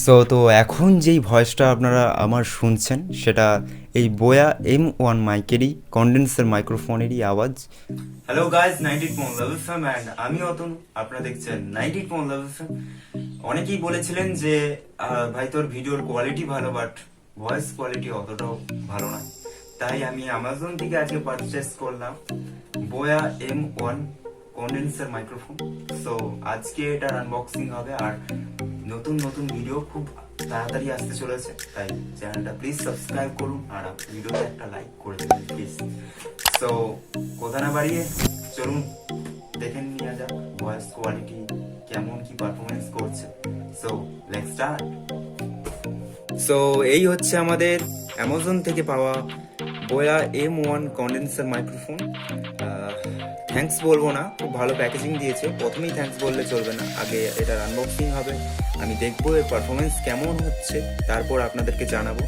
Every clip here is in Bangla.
তো এখন যেই ভয়েসটা আপনারা আমার শুনছেন সেটা এই বোয়া M1 মাইকেরই কন্ডেন্সার মাইক্রোফোনেরই আওয়াজ। হ্যালো গাইজ, 90.11 FM অ্যান্ড আমি অতনু, আপনারা দেখছেন 90.11 FM। অনেকেই বলেছিলেন যে ভাই তোর ভিডিওর কোয়ালিটি ভালো, বাট ভয়েস কোয়ালিটি অতটাও ভালো নয়। তাই আমি অ্যামাজন থেকে আজকে পারচেস করলাম বোয়া M1 কন্ডেন্সার মাইক্রোফোন। সো আজকে এটার আনবক্সিং হবে আর নতুন নতুন ভিডিও খুব তাড়াতাড়ি আসতে চলেছে, তাই চ্যানেলটা প্লিজ সাবস্ক্রাইব করুন আর ভিডিওতে একটা লাইক করে দেবেন প্লিজ। সো কথা না বাড়িয়ে চলুন দেখে নিয়ে যাক ভয়েস কোয়ালিটি কেমন, কি পারফরমেন্স করছে। So let's start. সো এই হচ্ছে আমাদের অ্যামাজন থেকে পাওয়া বোয়া M1 কন্ডেন্সার মাইক্রোফোন। থ্যাঙ্কস বলবো না, খুব ভালো প্যাকেজিং দিয়েছে। প্রথমেই থ্যাঙ্কস বললে চলবে না, আগে এটার আনবক্সিং হবে, আমি দেখবো এর পারফরমেন্স কেমন হচ্ছে, তারপর আপনাদেরকে জানাবো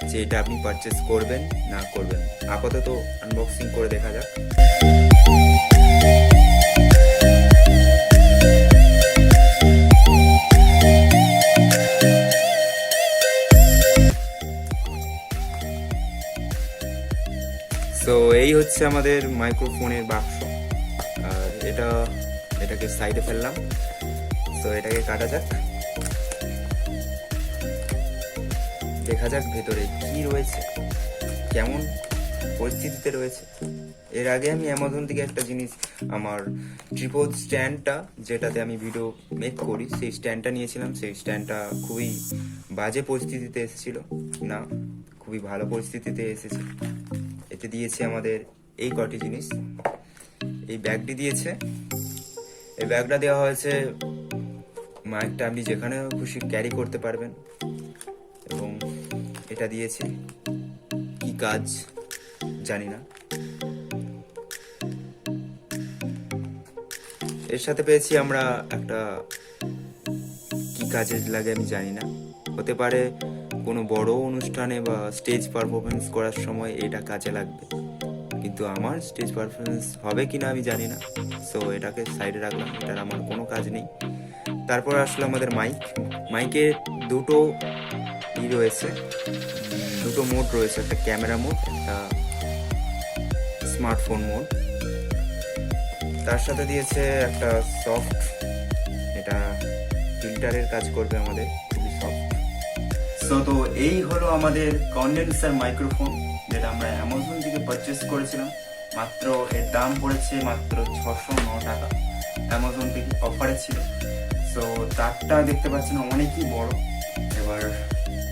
যে এটা আপনি পারচেস করবেন না করবেন। আপাতত আনবক্সিং করে দেখা যাক। সো এই হচ্ছে আমাদের মাইক্রোফোনের বাক্স, আর এটাকে সাইডে ফেললাম। সো এটাকে কাটা যাক, দেখা যাক ভেতরে কি রয়েছে, কেমন পরিস্থিতিতে রয়েছে। এর আগে আমি অ্যামাজন থেকে একটা জিনিস, আমার ট্রিপড স্ট্যান্ডটা যেটাতে আমি ভিডিও মেক করি, সেই স্ট্যান্ডটা নিয়েছিলাম। সেই স্ট্যান্ডটা খুবই বাজে পরিস্থিতিতে এসেছিল না, খুবই ভালো পরিস্থিতিতে এসেছে। এতে দিয়েছে আমাদের এই কটি জিনিস। এই ব্যাগটি দিয়েছে, এই ব্যাগটা দেওয়া হয়েছে মাইকটা আপনি যেখানে খুশি ক্যারি করতে পারবেন, এবং এটা দিয়েছে কি কাজ জানি না। এর সাথে পেয়েছি আমরা একটা, কি কাজে লাগে আমি জানি না, হতে পারে কোনো বড় অনুষ্ঠানে বা স্টেজ পারফরমেন্স করার সময় এটা কাজে লাগবে, কিন্তু আমার স্টেজ পারফরমেন্স হবে কিনা আমি জানি না। সো এটাকে সাইডে রাখলাম, এটার আমার কোনো কাজ নেই। তারপর আসলো আমাদের মাইকের দুটো রয়েছে, দুটো মোড রয়েছে, একটা ক্যামেরা মোড, একটা স্মার্টফোন মোড। তার সাথে দিয়েছে একটা সফট, এটা ফিল্টারের কাজ করবে আমাদের, খুবই সফট। তো এই হলো আমাদের কন্ডেন্সার মাইক্রোফোন, যেটা আমরা অ্যামাজন থেকে পারচেস করেছিলাম। মাত্র এর দাম পড়েছে মাত্র 609 টাকা, অ্যামাজন থেকে অফারে ছিল। সো তারটা দেখতে পাচ্ছেন অনেকই বড়। এবার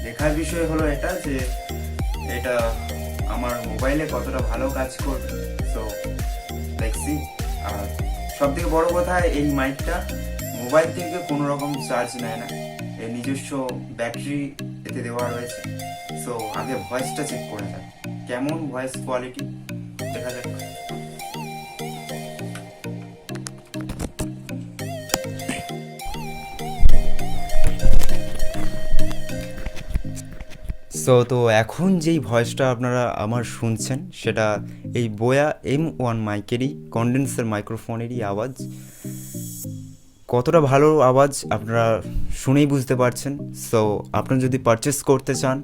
দেখার বিষয় হলো এটা যে এটা আমার মোবাইলে কতটা ভালো কাজ করবে। সো দেখছি। আর সব থেকে বড় কথা, এই মাইকটা মোবাইল থেকে কোনো রকম চার্জ নেয় না, এর নিজস্ব ব্যাটারি এতে দেওয়া রয়েছে। সো আগে ভয়েসটা চেক করে যাক, কেমন ভয়েস কোয়ালিটি দেখা যাক। তো এখন যেই ভয়েসটা আপনারা আমার শুনছেন সেটা এই বোয়া M1 মাইকেরই কন্ডেন্সার মাইক্রোফোনেরই আওয়াজ। কতটা ভালো আওয়াজ আপনারা শুনেই বুঝতে পারছেন। সো আপনারা যদি পারচেস করতে চান,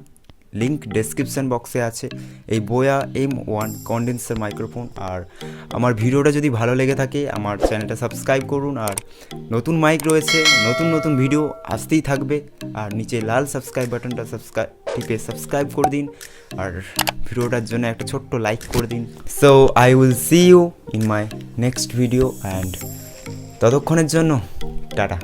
লিঙ্ক ডেসক্রিপশন বক্সে আছে এই বোয়া M1 কন্ডেন্সার মাইক্রোফোন। আর আমার ভিডিওটা যদি ভালো লেগে থাকে আমার চ্যানেলটা সাবস্ক্রাইব করুন, আর নতুন মাইক রয়েছে, নতুন নতুন ভিডিও আসতেই থাকবে। আর নিচে লাল সাবস্ক্রাইব বাটনটা টিপে সাবস্ক্রাইব করে দিন, আর ভিডিওটার জন্য একটা ছোট্ট লাইক করে দিন। So I will see you in my next video, and ততক্ষণের জন্য টাটা।